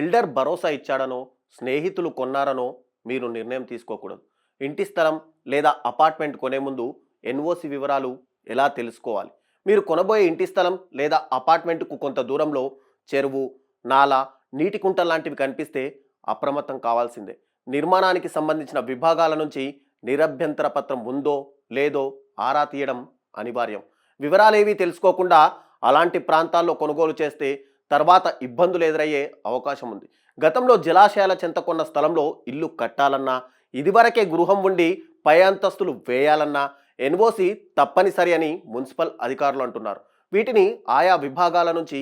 Builder భరోసా ఇచ్చాడనో, స్నేహితులు కొన్నారనో మీరు నిర్ణయం తీసుకోకూడదు. ఇంటి స్థలం లేదా అపార్ట్మెంట్ కొనే ముందు ఎన్ఓసి వివరాలు ఎలా తెలుసుకోవాలి? మీరు కొనబోయే ఇంటి స్థలం లేదా అపార్ట్మెంట్‌కు కొంత దూరంలో చెరువు, నాలా, నీటి కుంట లాంటివి కనిపిస్తే అప్రమత్తం కావాల్సిందే. నిర్మాణానికి సంబంధించిన విభాగాల నుంచి నిరభ్యంతర పత్రం ఉందో లేదో ఆరా తీయడం అనివార్యం. వివరాలేవీ తెలుసుకోకుండా అలాంటి ప్రాంతాల్లో కొనుగోలు చేస్తే తర్వాత ఇబ్బందులు ఎదురయ్యే అవకాశం ఉంది. గతంలో జలాశయాల చెంత కొన్న స్థలంలో ఇల్లు కట్టాలన్నా, ఇదివరకే గృహం ఉండి పై అంతస్తులు వేయాలన్నా ఎన్ఓసి తప్పనిసరి అని మున్సిపల్ అధికారులు అంటున్నారు. వీటిని ఆయా విభాగాల నుంచి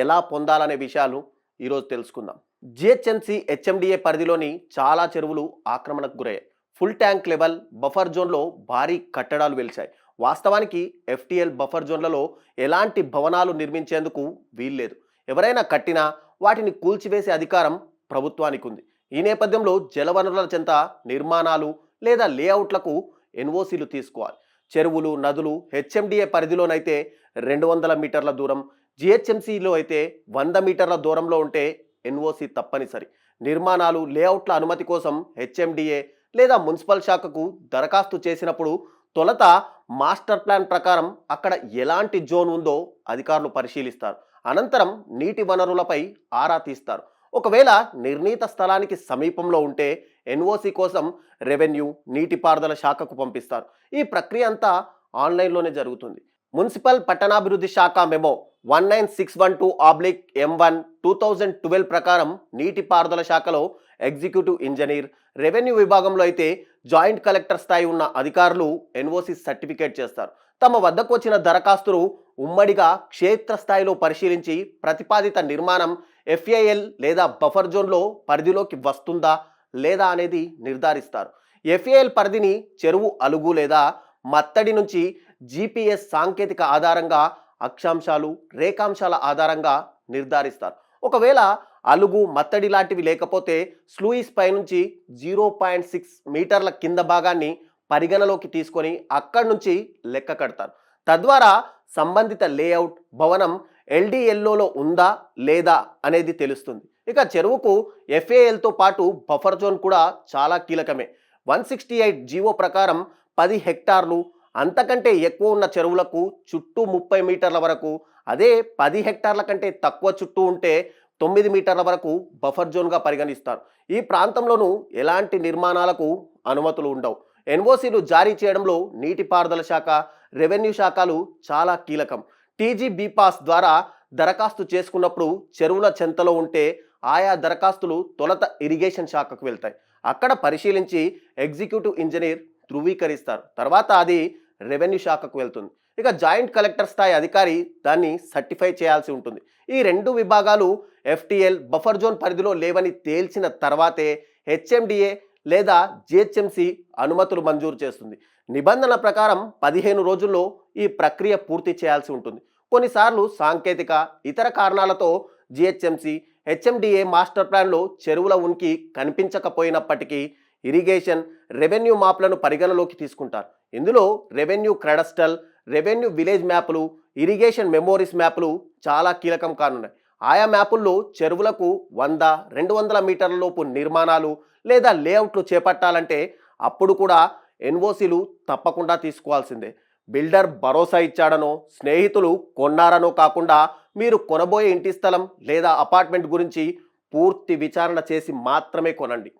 ఎలా పొందాలనే విషయాలు ఈరోజు తెలుసుకుందాం. జిహెచ్ఎంసి హెచ్ఎండిఏ పరిధిలోని చాలా చెరువులు ఆక్రమణకు గురయ్యాయి. ఫుల్ ట్యాంక్ లెవెల్ బఫర్ జోన్లో భారీ కట్టడాలు వెలిచాయి. వాస్తవానికి ఎఫ్టీఎల్ బఫర్ జోన్లలో ఎలాంటి భవనాలు నిర్మించేందుకు వీల్లేదు. ఎవరైనా కట్టినా వాటిని కూల్చివేసే అధికారం ప్రభుత్వానికి ఉంది. ఈ నేపథ్యంలో జలవనరుల చెంత నిర్మాణాలు లేదా లేఅవుట్లకు ఎన్ఓసీలు తీసుకోవాలి. చెరువులు, నదులు హెచ్ఎండిఏ పరిధిలోనైతే 200 మీటర్ల దూరం, జిహెచ్ఎంసీలో అయితే 100 మీటర్ల దూరంలో ఉంటే ఎన్ఓసి తప్పనిసరి. నిర్మాణాలు, లేఅవుట్ల అనుమతి కోసం హెచ్ఎండిఏ లేదా మున్సిపల్ శాఖకు దరఖాస్తు చేసినప్పుడు తొలుత మాస్టర్ ప్లాన్ ప్రకారం అక్కడ ఎలాంటి జోన్ ఉందో అధికారులు పరిశీలిస్తారు. అనంతరం నీటి వనరులపై ఆరా తీస్తారు. ఒకవేళ నిర్ణీత స్థలానికి సమీపంలో ఉంటే ఎన్ఓసి కోసం రెవెన్యూ, నీటిపారుదల శాఖకు పంపిస్తారు. ఈ ప్రక్రియ అంతా ఆన్లైన్లోనే జరుగుతుంది. మున్సిపల్ పట్టణాభివృద్ధి శాఖ మెమో 19612/M1/2012 ప్రకారం నీటిపారుదల శాఖలో ఎగ్జిక్యూటివ్ ఇంజనీర్, రెవెన్యూ విభాగంలో అయితే జాయింట్ కలెక్టర్ స్థాయి ఉన్న అధికారులు ఎన్ఓసి సర్టిఫికేట్ చేస్తారు. తమ వద్దకు వచ్చిన దరఖాస్తును ఉమ్మడిగా క్షేత్రస్థాయిలో పరిశీలించి ప్రతిపాదిత నిర్మాణం ఎఫ్ఏఎల్ లేదా బఫర్ జోన్లో పరిధిలోకి వస్తుందా లేదా అనేది నిర్ధారిస్తారు. ఎఫ్ఏఎల్ పరిధిని చెరువు అలుగు లేదా మత్తడి నుంచి జీపీఎస్ సాంకేతిక ఆధారంగా అక్షాంశాలు, రేఖాంశాల ఆధారంగా నిర్ధారిస్తారు. ఒకవేళ అలుగు, మత్తడి లాంటివి లేకపోతే స్లూయిస్ పై నుంచి 0.6 మీటర్ల కింద భాగాన్ని పరిగణలోకి తీసుకొని అక్కడి నుంచి లెక్క కడతారు. తద్వారా సంబంధిత లేఅవుట్, భవనం ఎల్డిఎల్ఓలో ఉందా లేదా అనేది తెలుస్తుంది. ఇక చెరువుకు ఎఫ్ఏఎల్తో పాటు బఫర్ జోన్ కూడా చాలా కీలకమే. 168 జీవో ప్రకారం 10 హెక్టార్లు అంతకంటే ఎక్కువ ఉన్న చెరువులకు చుట్టూ 30 మీటర్ల వరకు, అదే 10 హెక్టార్ల కంటే తక్కువ చుట్టూ ఉంటే 9 మీటర్ల వరకు బఫర్ జోన్గా పరిగణిస్తారు. ఈ ప్రాంతంలోనూ ఎలాంటి నిర్మాణాలకు అనుమతులు ఉండవు. ఎన్ఓసీలు జారీ చేయడంలో నీటిపారుదల శాఖ, రెవెన్యూ శాఖలు చాలా కీలకం. టీజీబీ పాస్ ద్వారా దరఖాస్తు చేసుకున్నప్పుడు చెరువుల చెంతలో ఉంటే ఆయా దరఖాస్తులు తొలుత ఇరిగేషన్ శాఖకు వెళ్తాయి. అక్కడ పరిశీలించి ఎగ్జిక్యూటివ్ ఇంజనీర్ ధృవీకరిస్తారు. తర్వాత అది రెవెన్యూ శాఖకు వెళ్తుంది. ఇక జాయింట్ కలెక్టర్ స్థాయి అధికారి దాన్ని సర్టిఫై చేయాల్సి ఉంటుంది. ఈ రెండు విభాగాలు ఎఫ్టీఎల్ బఫర్ జోన్ పరిధిలో లేవని తేల్చిన తర్వాతే హెచ్ఎండిఏ లేదా జిహెచ్ఎంసి అనుమతులు మంజూరు చేస్తుంది. నిబంధనల ప్రకారం 15 రోజుల్లో ఈ ప్రక్రియ పూర్తి చేయాల్సి ఉంటుంది. కొన్నిసార్లు సాంకేతిక, ఇతర కారణాలతో జిహెచ్ఎంసి, హెచ్ఎండిఏ మాస్టర్ ప్లాన్లో చెరువుల ఉనికి కనిపించకపోయినప్పటికీ ఇరిగేషన్, రెవెన్యూ మ్యాప్లను పరిగణలోకి తీసుకుంటారు. ఇందులో రెవెన్యూ క్రెడస్టల్, రెవెన్యూ విలేజ్ మ్యాపులు, ఇరిగేషన్ మెమోరీస్ మ్యాపులు చాలా కీలకం కానున్నాయి. ఆయా మ్యాపుల్లో చెరువులకు 100-200 మీటర్ల లోపు నిర్మాణాలు లేదా లేఅవుట్లు చేపట్టాలంటే అప్పుడు కూడా ఎన్ఓసీలు తప్పకుండా తీసుకోవాల్సిందే. బిల్డర్ భరోసా ఇచ్చాడనో, స్నేహితులు కొన్నారనో కాకుండా మీరు కొనబోయే ఇంటి స్థలం లేదా అపార్ట్మెంట్ గురించి పూర్తి విచారణ చేసి మాత్రమే కొనండి.